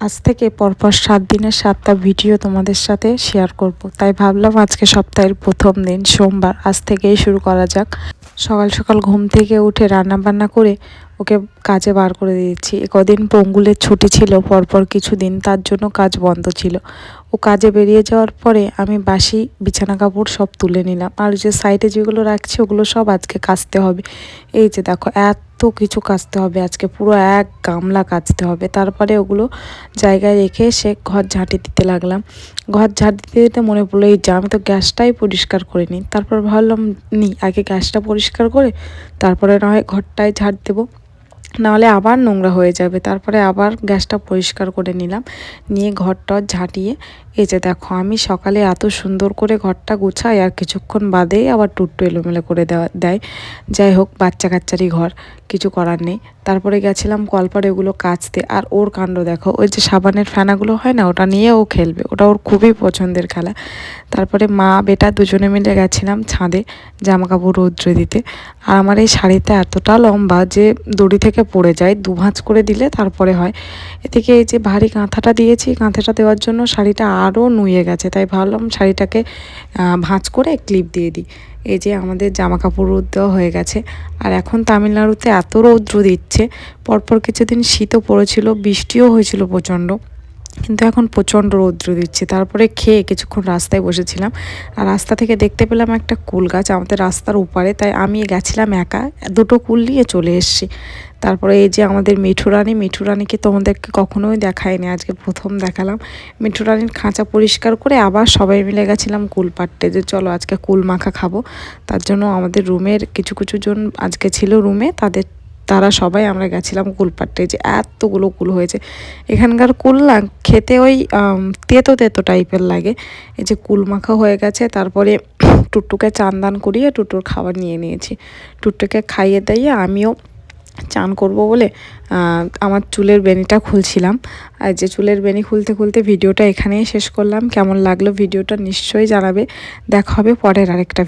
আজ থেকে পরপর 7 দিনের 7টা ভিডিও তোমাদের সাথে শেয়ার করব। তাই ভাবলাম আজকে সপ্তাহের প্রথম দিন সোমবার, আজ থেকেই শুরু করা যাক। সকাল সকাল ঘুম থেকে উঠে রান্না বান্না করে ওকে কাজে বার করে দিয়েছি। কদিন পঙ্গুলের ছুটি ছিল পরপর কিছুদিন, তার জন্য কাজ বন্ধ ছিল। ও কাজে বেরিয়ে যাওয়ার পরে আমি বাসি বিছানা কাপড় সব তুলে নিলাম, আর যে সাইডে যেগুলো রাখছি ওগুলো সব আজকে কাচতে হবে। এই যে দেখো এত কিছু কাচতে হবে আজকে, পুরো এক গামলা কাচতে হবে। তারপরে ওগুলো জায়গায় রেখে সে ঘর ঝাঁটি দিতে লাগলাম। ঘর ঝাঁট দিতে দিতে মনে পড়লো এই যে আমি তো গ্যাসটাই পরিষ্কার করে নিই। তারপর ভাবলাম আগে গ্যাসটা পরিষ্কার করে তারপরে না হয় ঘরটায় ঝাঁট দেবো, নাহলে আবার নোংরা হয়ে যাবে। তারপরে আবার গ্যাসটা পরিষ্কার করে নিলাম, নিয়ে ঘরটা ঝাঁটিয়ে এই যে দেখো আমি সকালে এত সুন্দর করে ঘরটা গুছাই আর কিছুক্ষণ বাদেই আবার টুট্টু এলোমেলো করে দেয়। যাই হোক, বাচ্চা কাচ্চারই ঘর, কিছু করার নেই। তারপরে গেছিলাম কলপারে ওগুলো কাচতে, আর ওর কাণ্ড দেখো, ওই যে সাবানের ফেনাগুলো হয় না, ওটা নিয়ে ও খেলবে, ওটা ওর খুবই পছন্দের খেলা। তারপরে মা বেটা দুজনে মিলে গেছিলাম ছাদে জামা কাপড় রৌদ্রে দিতে। আর আমার এই শাড়িটা এতটা লম্বা যে দড়ি থেকে পড়ে যায়, দুভাঁজ করে দিলে তারপরে হয়। এদিকে এই যে ভারী কাঁথাটা দিয়েছি, কাঁথাটা দেওয়ার জন্য শাড়িটা আরও নুয়ে গেছে, তাই ভাবলাম শাড়িটাকে ভাঁজ করে ক্লিপ দিয়ে দিই। এই যে আমাদের জামা কাপড় রোদ দেওয়া হয়ে গেছে। আর এখন তামিলনাড়ুতে এত রৌদ্র দিচ্ছে, পরপর কিছুদিন শীতও পড়েছিল, বৃষ্টিও হয়েছিল প্রচণ্ড, কিন্তু এখন প্রচণ্ড রৌদ্র দিচ্ছে। তারপরে খেয়ে কিছুক্ষণ রাস্তায় বসেছিলাম, আর রাস্তা থেকে দেখতে পেলাম একটা কুল গাছ আমাদের রাস্তার উপারে, তাই আমি গেছিলাম একা, দুটো কুল নিয়ে চলে এসেছি। তারপরে এই যে আমাদের মিঠু রানীকে তোমাদেরকে কখনোই দেখায়নি, আজকে প্রথম দেখালাম। মিঠু রানীর খাঁচা পরিষ্কার করে আবার সবাই মিলে গেছিলাম কুল পাড়তে, যে চলো আজকে কুল মাখা খাবো। তার জন্য আমাদের রুমের কিছু কিছু জন আজকে ছিল রুমে, তারা সবাই আমরা গেছিলাম কুল পাড়তে। যে এতগুলো কুল হয়েছে, এখানকার কুল না খেতে ওই তেতো তেতো টাইপের লাগে। এই যে কুল মাখা হয়ে গেছে। তারপরে টুট্টুকে চান দান করিয়ে টুট্টুর খাবার নিয়ে নিয়েছি, টুট্টুকে খাইয়ে দাইয়ে আমিও চান করব বলে আমার চুলের বেনিটা খুলছিলাম। আর যে চুলের বেনি খুলতে খুলতে ভিডিওটা এখানেই শেষ করলাম। কেমন লাগলো ভিডিওটা নিশ্চয়ই জানাবে। দেখা হবে পরের আরেকটা